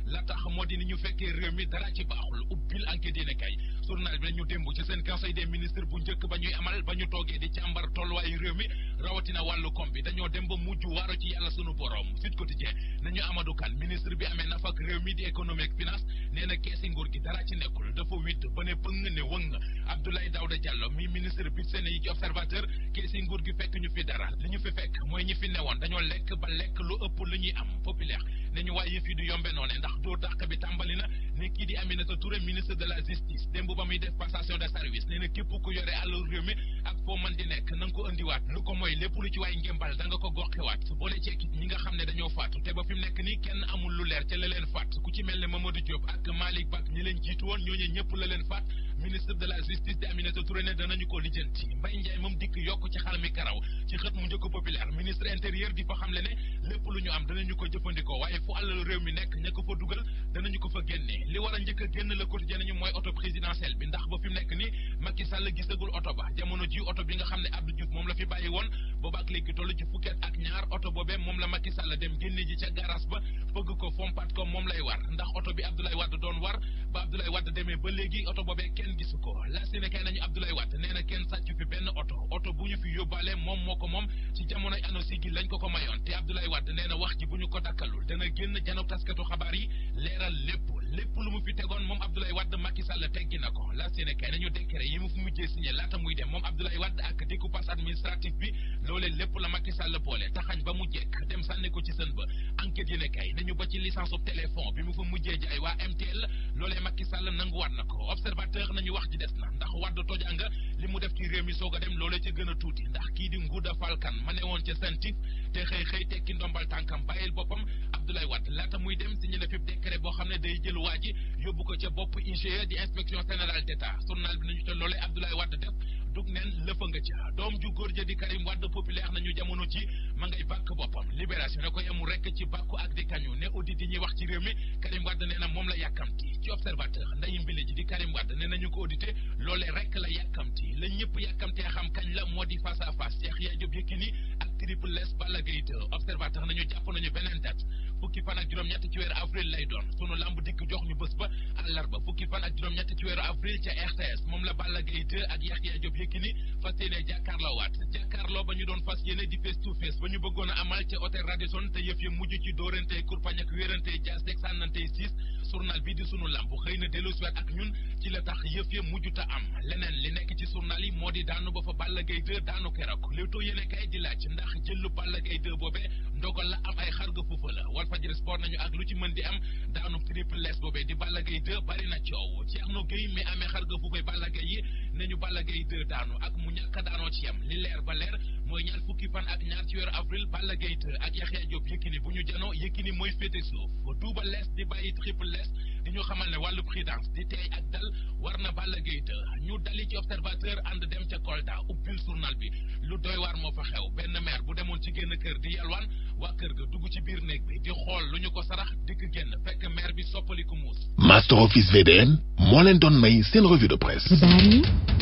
la tax moo di ni ñu fekkee réew mi dara ci baaxul ubbil enquête yéene kay journal bi nañu démb ci seen conseil des ministres bu njëkk ba ñuy amal ba ñu toogee di càmbar tolluwaayu réew mi rawatina wàllu kom bi dañoo dem ba mujj waaro ci yàlla sunu borom Sud Quotidien nañu Amadou Kane ministre bi amee naf ak réew mi di économie ak finance nee na keesi nguur gi dara ci nekkul dafa witt ba ne pëng ne wëng Abdoulaye Daouda Diallo mi ministre bi seen yi ci observateur keesi nguur gi fekk ñu fi dara li ñu fi fekk mooy ñi fi newoon dañoo lekk ba lekk lu ëpp lu ñuy am populaire nañu waaye yëf yi du yombe noone ndax doo dàq bi tàmbali na ne kii di Aminata Touré ministre de la justice démb ba muy def passation de service nee na képp ku yore àllu réew mi ak foo mën di nekk na nga ko indiwaat lu ko mooy lépp lu ci waay ngembal da nga ko goxiwaat boole ceekit ñi nga xam ne dañoo faatu te ba fi mu nekk nii kenn amul lu leer ca la leen faat ku ci mel ne Mamadou Diop ak Malick Bak ñi leen jiitu woon ñooñu ñëpp la leen faat ministre de la justice di Aminata Touré ne danañu ko lijjanti Mbaye Ndiaye moom dikk yokk ci xal mi karaw ci xët mu njëkk populaire ministre intérieur di fa xamle ne lépp lu ñu am danañu ko jëfandikoo waaye fu àllu réew mi nekk ña ko fa dugal danañu ko fa génne li war a njëkk a génn le quotidien nañu mooy auto présidentielle bi ndax ba fi mu nekk ni Macky Sall gisagul oto ba jamono ji oto bi nga xam ne Abdou Diouf moom la fi bàyyi woon booba ak léegi toll ci fukki at ak ñaar oto boobee moom la Macky Sall dem génne ji ca garage ba fëgg ko fompat ko moom lay war ndax oto bi Abdoulaye Wade doon war ba Abdoulaye Wade demee ba léegi oto boobee kenn gisu ko la Sénégal nañu Abdoulaye Wade nee na kenn sàcc fi benn oto bu ñu fi yóbbaale moom moo ko moom ci jamonoy ANOCI gi lañ ko ko mayoon te Abdoulaye Wade nee na wax ji bu ñu ko dakkalul dana génn janook taskatu xabaar yi leeral lépp lu mu fi tegoon moom Abdoulaye Wade Macky Sall teggi na ko la Sénégal nañu décret yi mu fi mujjee signé laata muy dem moom Abdoulaye Wade ak découpage administratif bi loolee lépp la Macky Sall boole taxañ ba mu jekk dem sànni ko ci sën ba enquête yéene kay nañu ba ci licence u téléphone bi mu fa mujjee jaay waa MTL loolee Macky Sall nanguwaat na ko observateur nañu wax ji des na ndax Wade tojanga li mu def ci réew mi soog a dem loolee ca gën a tuuti ndax kii di Ngouda Fall Kane ma ne woon ca Sentif te xëy tekki ndombal tànkam bàyyil boppam Abdoulaye Wade laata muy dem signé na fi décret boo xam ne day jël waa ji yóbbu ko ca bopp IGE di inspection générale d'État journal bi nañu te loolee Abdoulaye Wade def dug neen lëfa nga ca doom ju góor ja di Karim Wade populaire nañu jamono ci ma ngay bàkk boppam libération ne ko yemul rekk ci bàkku ak di kañu ne audit yi ñuy wax ci réew mi Karim Wade nee na moom la yàkkamti ci observateur ndayi mbile ji di Karim Wade nee nañu ko audité loolee rekk la yàkkamti la ñëpp yàkkamtee xam kañ la moo di face à face Cheikh Diop Yékini ak Triple S Balla Gaye 2 observateur nañu jàpp nañu beneen date fukki fan ak juróom-ñett ci weeru avril lay doon sunu lamb dikk jox ñu bés ba àllarba fukki fan ak juróom-ñett ci weeru avril ca RTS moom la Balla Gaye 2 ak Cheikh Diop Yékini fas yéene jàkkaarloo ba ñu doon fas yéene di face to face ba ñu bëggoon a amal ca hôtel Radisson te yëf ya mujj ci dóorante kurpañ ak wérante jaas teg sànnante siis journal bi di sunu lamb xëy na dellu siwaat ak ñun ci la tax yëf ya mujjuta am leneen li nekk ci journal yi moo di daanu ba fa Balla Gaye 2 daanu keroog Leewtoo yéene kay di laaj ndax jëllu Balla Gaye 2 boobee ndogal la am ay xarga fuufa la Walfadjri Sport nañu ak lu ci mën di am daanu Triple S boobee di Balla Gaye 2 bari na coow Thierno Gueye mi amee xarga fuufay Balla Gaye yi nañu Balla Gaye 2 daanu ak mu ñàkk a daanoo ci yam li leer ba leer mooy ñaar fukki fan ak ñaar ci weeru avril Balla Gaye ak Yaxya Diop Yékini bu ñu janoo Yékini mooy féete suuf Double Less di bàyyi Triple Less di ñu xamal ne wàllu prudence di teey ak dal war na Balla Gaye ñu dali ci observateur ànd dem ca Kolda ubbil journal bi lu doy waar moo fa xew benn maire bu demoon ci génn kër di yalwaan waa kër ga dugg ci biir néeg bi di xool lu ñu ko sarax dikk génn fekk maire bi soppaliku muus. Master Office VDN moo leen doon may seen revue de presse.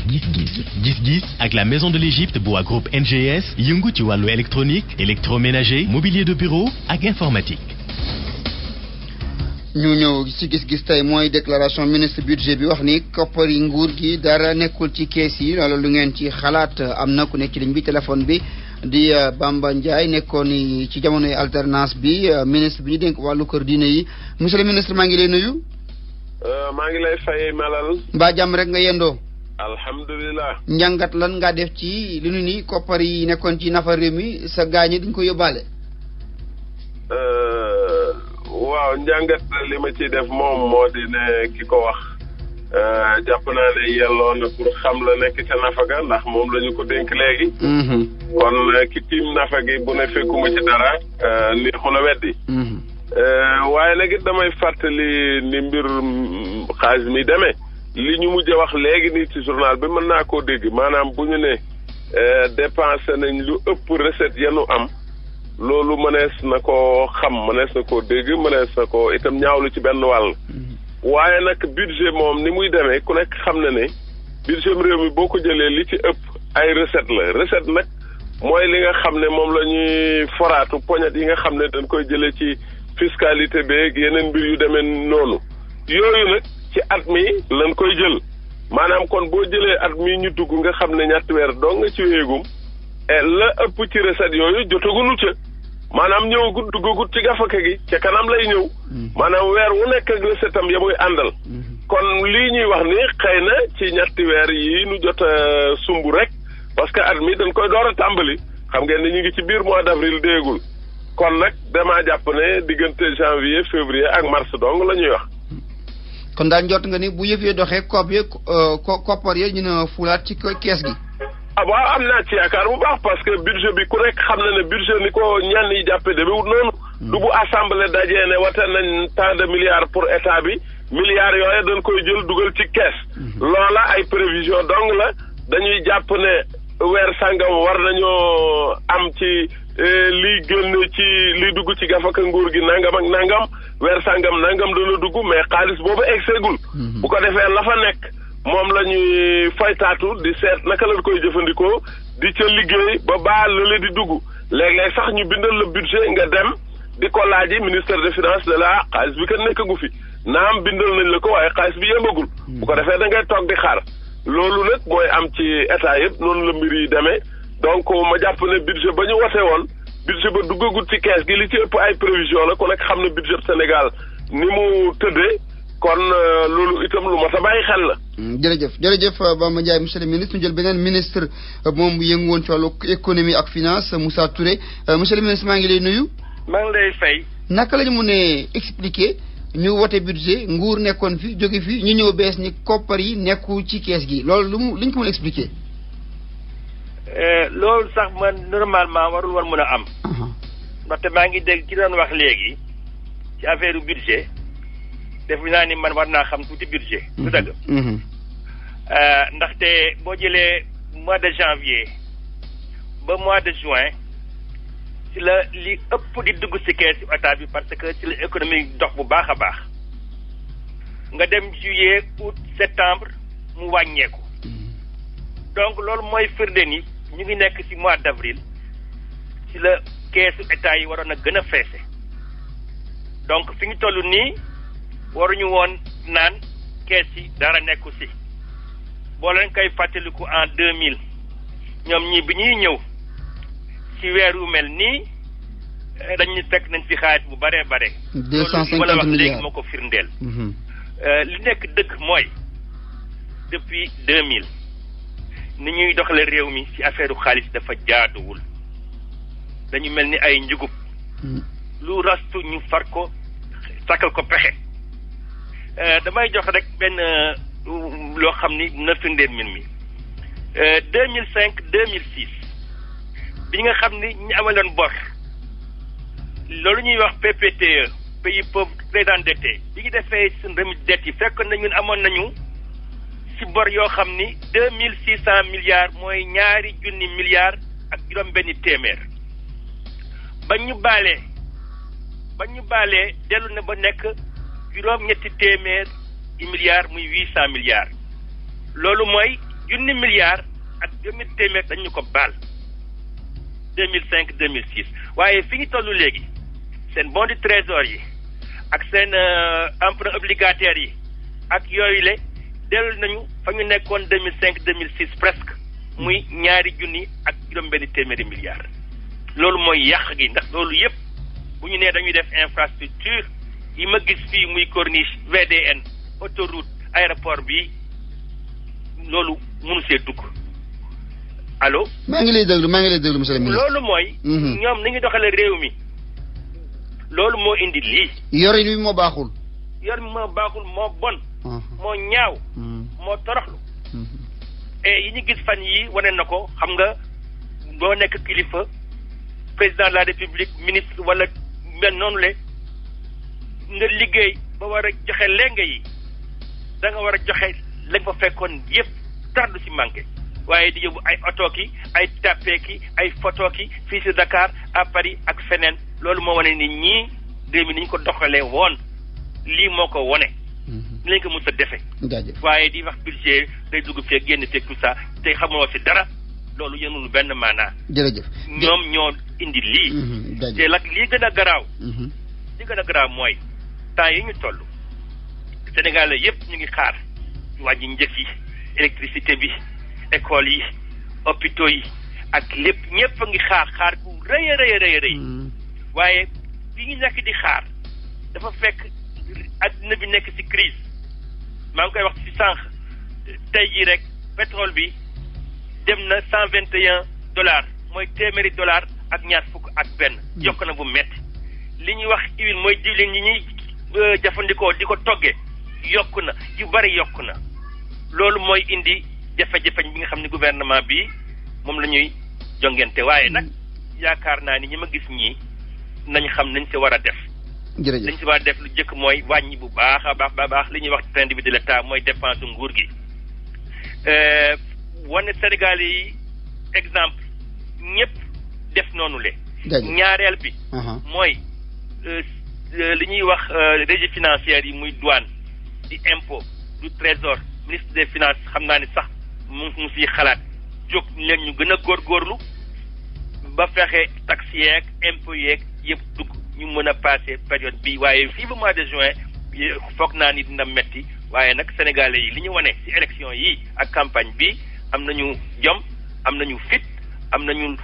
Gis-gis ak la maison de l'Égypte bu waa groupe NGS yëngu ci wàllu électronique électroménager mobilier de bureau ak informatique. ñu ñëw ci gis-gis tey mooy déclaration ministre budget bi wax ni koppari nguur gi dara nekkul ci kees yi loolu lu ngeen ci xalaat am na ku nekk ci ligne bi téléphone bi di Bamba Ndiaye nekkoon ci jamonoy alternance bi ministre bi ñu dénk wàllu kër diine yi monsieur le ministre maa ngi lay nuyu. maa ngi lay fay Malal. mbaa jàmm rek nga yendoo. alhamdulilah. njàngat lan nga def ci li nu ni koppar yi nekkoon ci nafa réew mi sa gaañi dañ ko yóbbaale. waaw njàngat li ma ci def moom moo di ne ki ko wax jàpp naa ne yelloo na pour xam la nekk ca nafa ga ndax moom la ñu ko dénk léegi. kon ki tiim nafa gi bu ne fekkuma ci dara neexu la weddi. waaye nag it damay fàttali ni mbir xaalis mi demee li ñu mujj wax léegi nii ci journal bi mën naa koo dégg maanaam bu ñu ne dépensé nañ lu ëpp recette yanu am. loolu mënees na koo xam mënees na koo dégg mënees na koo itam ñaawlu ci benn wàll. waaye nag budget moom ni muy demee ku nekk xam na ne budget réew mi boo ko jëlee li ci ëpp ay recette la recette nag mooy li nga xam ne moom la ñuy foraatu poñet yi nga xam ne dañ koy jëlee ci fiscalité beeg yeneen mbir yu demee noonu yooyu nag ci at mi lañ koy jël maanaam kon boo jëlee at mi ñu dugg nga xam ne ñetti weer dong nga ci wéegum la ëpp ci recette yooyu jotagunu ca maanaam ñëwagut duggagut ci gafaka gi ca kanam lay ñëw maanaam weer wu nekk ak recette am ya muy àndal kon lii ñuy wax ni xëy na ci ñetti weer yi nu jot a sumb rek parce que at mi dañ koy door a tàmbali xam ngeen ne ñu ngi ci biir mois d'avril déegul kon nag damaa jàpp ne diggante janvier février ak mars dong la ñuy wax. kon daal njort nga ni bu yëf yi doxee koppar yi ñu ne fulaat ci kees gi. waaw am naa ci yaakaar bu baax parce que budget bi ku nekk xam na ne budget ni ko ñenn yi jàppe demewut noonu du bu assemblée dajee ne wate nañ tant de milliards pour état bi milliards yooyu dañ koy jël dugal ci kees loola ay prévision dong la dañuy jàpp ne weer sàngam war nañoo am ci liy génn ci liy dugg ci gafaka nguur gi nangam ak nangam weer sàngam nangam dana dugg mais xaalis boobu egseegul bu ko defee la fa nekk moom la ñuy faytaatu di seet naka lañ koy jëfandikoo di ca liggéey ba baa lële di dugg léeg-léeg sax ñu bindal la budget nga dem di ko laaji ministère des finances de la xaalis bi kat nekkagu fi naam bindal nañ la ko waaye xaalis bi yemagul bu ko defee da ngay toog di xaar loolu nag mooy am ci état yëpp noonu la mbir yi demee donc ma jàpp ne budget ba ñu wote woon budget ba duggagut ci kees gi li ci ëpp ay prévision la ku nekk xam ne budget Sénégal ni mu tëddee kon loolu itam lu mat a bàyyi xel la. jërëjëf Bamba Ndiaye monsieur le ministre ñu jël beneen ministre moom yëngu woon ci wàllu économie ak finance Moussa Touré monsieur le ministre maa ngi lay nuyu. maa ngi lay fay. naka la ñu mën a expliquer ñu wote budget nguur nekkoon fi jóge fi ñu ñëw bees ni koppar yi nekku ci kees gi loolu lu ñu ko mën a expliquer. loolu sax man normalement warul woon mën a am. ndaxte maa ngi dégg ki doon wax léegi ci affaire budget. def naa ni man war naa xam tuuti budget du dëgg ndaxte boo jëlee mois de janvier ba mois de juin ci la li ëpp di dugg ci kees état bi parce que ci la économie dox bu baax a baax nga dem juillet août septembre mu wàññeeku donc loolu mooy firnde ni ñu ngi nekk ci mois d'avril ci la keesu état yi waroon a gën a feese donc fi ñu toll nii waruñu woon naan kees yi dara nekku ci boo leen koy fàttaliku en 2000 ñoom ñi bi ñuy ñëw ci weer wu mel nii dañu fekk nañ ci xaalis bu bare bare. 250 wax léegi milliards moo ko firndeel. li nekk dëgg mooy depuis 2000 ni ñuy doxale réew mi ci affaire xaalis dafa jaaduwul dañu mel ni ay njugub lu rastu ñu far ko sàkkal ko pexe. damay jox rek benn loo xam ni na firndeel mbir mi 2005 2006 li nga xam ni ñu amaloon bor loolu ñuy wax PPTE pays pauvre très endetté bi ñu defee suñ remise dette yi fekk na ñun amoon nañu ci bor yoo xam ni 2600 milliards mooy ñaari junni milliards ak juróom-benni téeméer ba ñu baalee dellu na ba nekk juróom-ñetti téeméer i milliards muy 800 milliards loolu mooy junni milliards ak juróomi téeméer dañu ko baal 2005 2006 waaye fi ñu toll léegi seen bon du trésor yi ak seen emprunt obligataire yi ak yooyu le dellu nañu fa ñu nekkoon 2005 2006 presque muy ñaari junni ak juróom-benni téeméeri milliards loolu mooy yàq gi ndax loolu yëpp bu ñu nee dañuy def infrastructure yi ma gis fii muy corniche VDN autoroute aéroport bi loolu mënu see dugg allo. maa ngi lay déglu monsieur le ministre. loolu mooy. ñoom ni ñu doxalee réew mi loolu moo indi lii. yorin wi moo baaxul. yorin wi moo baaxul moo bon. moo ñaaw. moo toroxlu. et yi ñu gis fan yi wane na ko xam nga boo nekk kilifa président de la république ministre wala mel noonu le nga liggéey ba war a joxe lenge yi da nga war a joxe lañ fa fekkoon yëpp dara du si manqué waaye di yóbbu ay oto ki ay tapé ki ay photo ki fii si Dakar à Paris ak feneen loolu moo wane ni ñii réew mi ni ñu ko doxalee woon lii moo ko wone ni lañ ko mos a defe waaye di wax budget day dugg feeg génn feeg tout ça te xamoo si dara loolu yënul benn maanaa jërëjëf ñoom ñoo indi lii te nag lii gën a garaaw li gën a garaaw mooy temps yi ñu toll Sénégal yëpp ñu ngi xaar wàññi njëg yi électricité bi école yi hôpitaux yi ak lépp ñëpp a ngi xaar ku rëy a rëy waaye bi ñu nekk di xaar dafa fekk adduna bi nekk ci crise maa ngi koy wax ci sànq tey jii rek pétrole bi dem na $121 mooy téeméeri dollar ak ñaar fukk ak benn yokk na bu metti li ñuy wax huile mooy diwlin yi ñuy jëfandikoo di ko toggee yokk na yu bari yokk na loolu mooy indi jafe-jafe bi nga xam ne gouvernement bi moom la ñuy jongente waaye nag yaakaar naa ni ñi ma gis ñii nañ xam nañ si war a def lañ si war a def lu jëkk mooy wàññi bu baax a baax li ñuy wax train de vie de l'État mooy dépense nguur gi wane Sénégal yi exemple ñëpp def noonu le ñaareel bi mooy li ñuy wax régie financière yi muy douane di impôt du trésor ministre des finances xam naa ni sax mu siy xalaat jóg leen ñu gën a góorgóorlu ba fexe taxe yeeg impôt yeeg yëpp dugg ñu mën a passé période bi waaye fii ba mois de juin foog naa ni dina metti waaye nag sénégalais yi li ñu wane ci élection yi ak campagne bi am nañu jom am nañu fit am nañu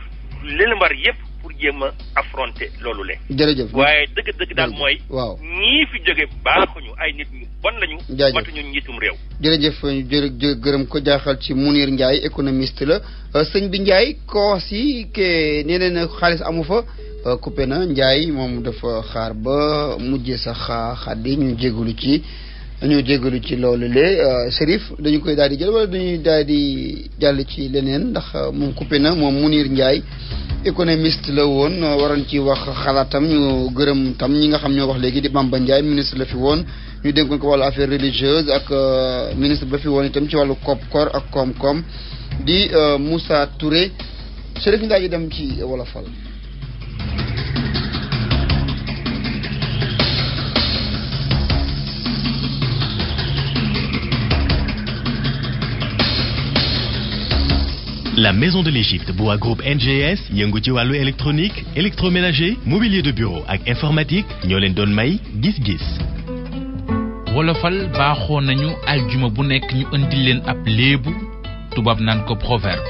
leen war yëpp pour jéem a affronter loolu le jërëjëf waaye dëgg daal mooy waaw ñii fi jóge baaxuñu ay nit ñu bon lañu matuñu njiitum réew jërëjëf gërëm ko jaaxal ci Mounir Ndiaye économiste la sëñ bi Ndiaye ko si ke nee na xaalis amu fa coupé na Ndiaye moom dafa xaar ba mujjee sax xaddi ñu jégalu ci loolu le Chérif dañu koy daal di jël wala dañuy daal di jàll ci leneen ndax moom coupé na moom Mounir Ndiaye économiste la woon waroon ci wax xalaatam ñu gërëm tam ñi nga xam ñoo wax léegi di Bamba Ndiaye ministre la fi woon ñu dénkoon ko wàllu affaire religieuse ak ministre ba fi woon itam ci wàllu koppar ak koom-koom di Moussa Touré Chérif ñu daal di dem ci wolofal. La Maison de l'Égypte bu waa groupe NGS yëngu ci wàllu électronique électroménager mobilier de bureau ak informatique ñoo leen doon may gis-gis. wolofal baaxoo nañu aljuma bu nekk ñu indil leen ab léebu tubaab naan ko proverbe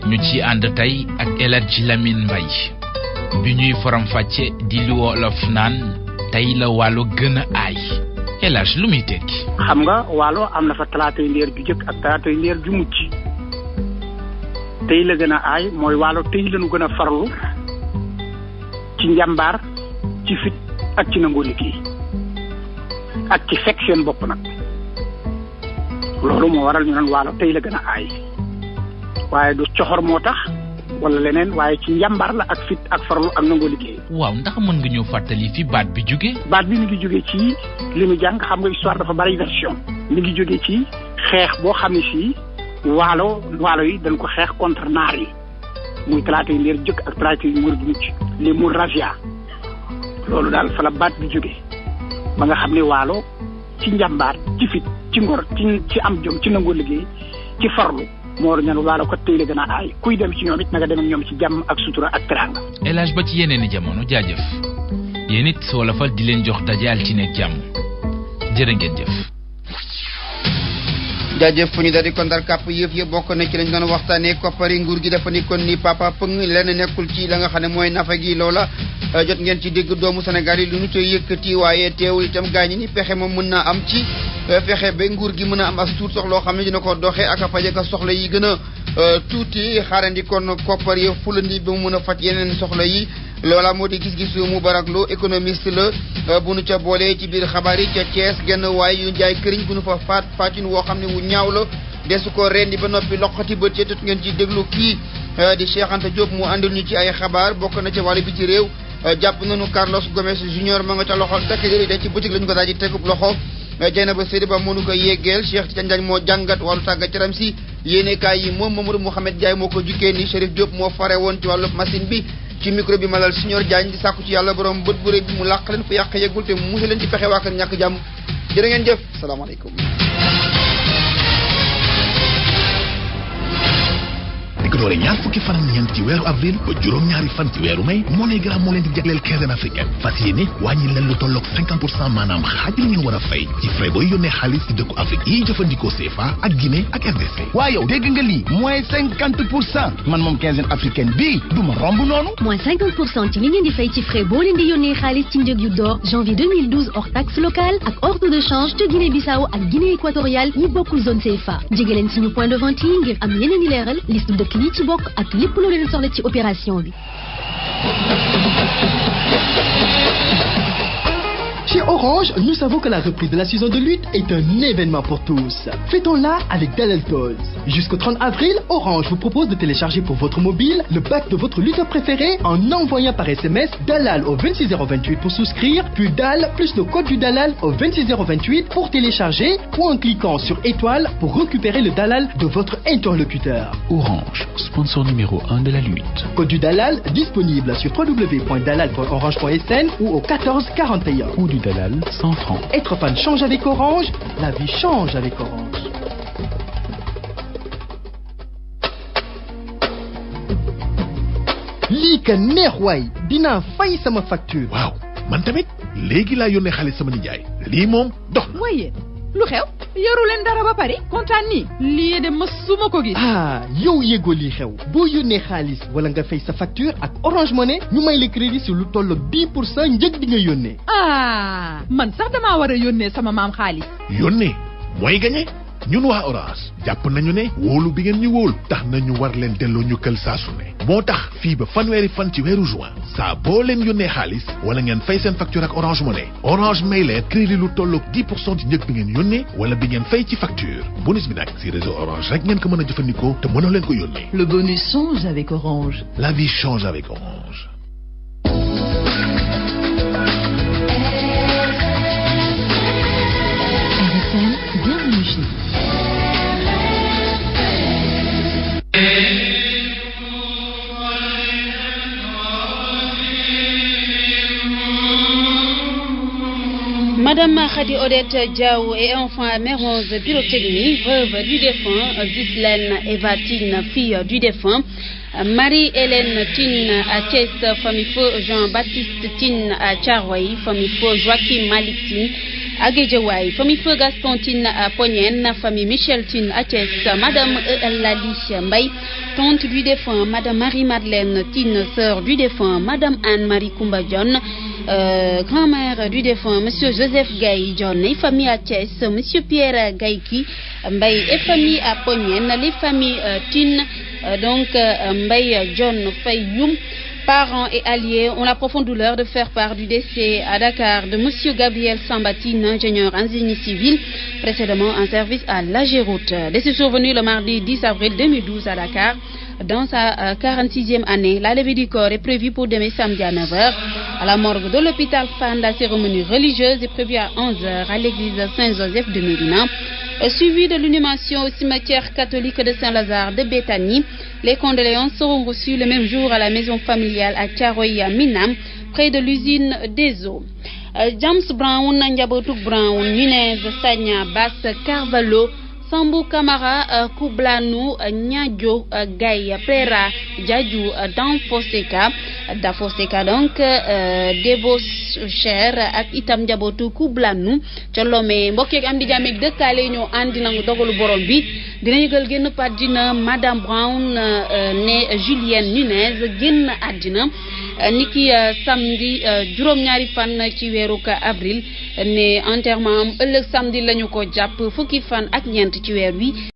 ñu ci ànd tey ak El Hadji Lamine Mbaye bi ñuy faram-fàcce di lu wolof naan tey la wàllu gën a aay El Hadji lu muy tekki. xam nga wàllu am na fa talaatay ndeer ju jëkk ak talaatay ndeer ju mucc tey la gën a aay mooy wàllu tey lañu gën a farlu ci njàmbaar ci fit ak ci nangoo liggéey ak ci fekk seen bopp nag loolu moo waral ñu naan wàllu tey la gën a aay waaye du coxor moo tax wala leneen waaye ci njàmbaar la ak fit ak farlu ak nangoo liggéey. waaw ndax mën nga ñëw fàttali fi baat bi jóge. baat bi mi ngi jóge ci li mu jàng xam nga histoire dafa bari version mi ngi jóge ci xeex boo xam ne fii waalo yi dañ ko xeex contre naar yi muy talaata yi leer jëkk ak talaata yi muur mucc les Mouravias loolu daal fa la baat bi jóge ba nga xam ne waalo ci njàmbaar ci fit ci ngor ci am jom ci nangoo liggéey ci farlu moo war ñan waalo ko tey la gën a aay kuy dem ci ñoom it nanga dem ak ñoom ci jàmm ak sutura ak teraanga. El Hadj ba ci yeneen i jamono jaajëf yéen it Wolofal di leen jox daje altine ak jàmm jërë ngeen jëf. jaajëf fu ñu daal di ko ndar kàpp yëf bokk na ci lañ doon waxtaanee koppari nguur gi dafa ni kon ni papa pëng lenn nekkul ci la nga xam ne mooy nafa gi loola jot ngeen ci dégg doomu Sénégal yi lu ñu cay yëkkati waaye teewul itam gaañi ni pexe moom mën naa am ci fexe ba nguur gi mën a am as tuut sox loo xam ne dina ko doxee ak a faje ka soxla yi gën a tuuti xaarandi kon koppar yi fulandi ba mu mën a faj yeneen soxla yi loola moo di gis-gisu Moubarak Lo économiste la bu nu ca boolee ci biir xabaar yi ca Thiès genn waaye yu njaay këriñ bu nu fa faatun woo xam ne wu ñaaw la desu ko rendi ba noppi loqati bët ci tut ngeen ci déglu kii di Cheikh Anta Diop mu àndil ñu ci ay xabaar bokk na ca wàllu bi ci réew jàpp nañu Carlos Gomez Junior ma nga ca loxol takk jëri de ci bëccëg lañu ko daal di tegub loxo Dieynaba Seydi Ba mënu ko yeggeel Cheikh Tidiane Diagne moo jàngat wàllu tàggat yaram si yéenekaay yi moom Mamadou Mouhamed Ndiaye moo ko jukkee ni Chérif Diop moo fare woon ci wàllu machine bi ci micro bi Malal Signor Diagne di sàkku ci yàlla borom bët bu rëy bi mu làq leen fu yàq yeggul te musal leen ci pexe waa kër ñàkk jàmm jërë ngeen jëf salaamaaleykum. di ko doore ñaar fukki fan ak ñeent ci weeru avril ba juróom-ñaari fan ci weeru mai MoneyGram moo leen di jagleel quinzaine africaine fas yéene wàññi leen lu tolloog 50% maanaam xaaj li ngeen war a fay ci frais booy yónnee xaalis ci dëkku Afrique yi jëfandikoo CFA ak Guinée ak RDC. waa yow dégg nga lii moins 50% man moom quinzaine africaine bii du ma romb noonu. moins 50% ci li ngeen di fay ci frais boo leen di yónnee xaalis ci njëg yu door janvier 2012 hors taxe locale ak hors taux de change te Guinée-Bissau ak Guinée équatoriale yi bokkul zone CFA jege leen suñu point de vente yi ngir am yeneen i leeral liste dëkk yi ci bokk ak lépp loo leen soxla ci opération bi. Chez Orange, nous savons que la reprise de la saison de lutte est un événement pour tous. Fêtons-la avec Dalal Toys. Jusqu'au 30 avril, Orange vous propose de télécharger pour votre mobile le pack de votre lutteur préféré en envoyant par SMS Dalal au 26028 pour souscrire, puis Dal plus le code du Dalal au 26028 pour télécharger ou en cliquant sur étoile pour récupérer le Dalal de votre interlocuteur. Orange, sponsor numéro 1 de la lutte. Code du Dalal disponible sur www.dalal.orange.sn ou au 1441. Ou du Dalal, 100 francs. Être fan change avec Orange, la vie change avec Orange. lii ka neex waay dinaa fay sama facture. waaw man tamit léegi laa yónnee xaalis sama nijaay lii moom dox na. waaye lu xew yoru leen dara ba pare kontaan nii lii de mësuma ko gis. yow yëgoo lii xew boo yónnee xaalis wala nga fay sa facture ak Orange Money ñu may la crédit sur lu toll 10% njëg bi nga yónnee. man sax damaa war a yónnee sama maam xaalis. yónnee mooy gañe ñun waa Orange jàpp nañu ne wóolu bi ngeen ñu wóolu tax nañu war leen delloo ñu kël saa su ne moo tax fii ba fanweeri fan ci weeru juin saa boo leen yónnee xaalis wala ngeen fay seen facture ak Orange Money Orange may leen crédit lu tolloog 10% ci njëg bi ngeen yónnee wala bi ngeen fay ci facture bonus bi nag si réseau Orange rek ngeen ko mën a jëfandikoo te mënoo leen ko yónnee. Le bonus change avec Orange. La vie change avec Orange. RFM, bienvenue chez vous. Madame Khady Odette Diaw et enfant Mérose Pyrotechnie, veuve du défunt, Ghislaine Eva Tine, fille du défunt, Marie-Hélène Tine à Thiès, famille feu Jean-Baptiste Tine à Thiaroye, famille feu Joachim Malik Tine à Guédiawaye, famille feu Gaston Tine à Pognène, famille Michel Tine à Thiès, Madame Lali Mbaye, tante du défunt, Madame Marie-Madeleine Tine, sœur du défunt, Madame Anne-Marie Koumba John, grand-mère du défunt, Monsieur Joseph Gaye John et famille à Thiès, Monsieur Pierre Gaïki Mbaye et famille à Pognène, les familles Tine, Mbaye John Fayoum, parents et alliés ont la profonde douleur de faire part du décès à Dakar de Monsieur Gabriel Sambatine, ingénieur en génie civil, précédemment en service à l'Agéroute. Décès survenu le mardi 10 avril 2012 à Dakar. dans sa 46e année. La levée du corps est prévue pour demain samedi à 9h à la morgue de l'hôpital Fann. La cérémonie religieuse est prévue à 11h à l'église Saint-Joseph de Médina, suivi de l'inhumation au cimetière catholique de Saint-Lazare de Béthanie. Les condoléances seront reçues le même jour à la maison familiale à Thiaroye Minam, près de l'usine des eaux. James Brown, Ndiabotuk Brown, Nunez, Sagna, Bass, Carvalho, Sambou Camara, Koublanu, Nyadjo, Gaye, Prera, Djadjou, Dafoseka donc, Debo Cher ak itam njabootu Koublanu ca Lomé mbokk yeeg am di jàmm ak dëkkaale ñoo àndi nangu dogalu borom bi dina yëgal génn àddina Madame Brown ne Julienne Nunez génn àddina niki samedi juróom-ñaari fan ci weeru avril ne enterrement am ëllëg samedi lañu ko jàpp fukki fan ak ñeent ci weer wi.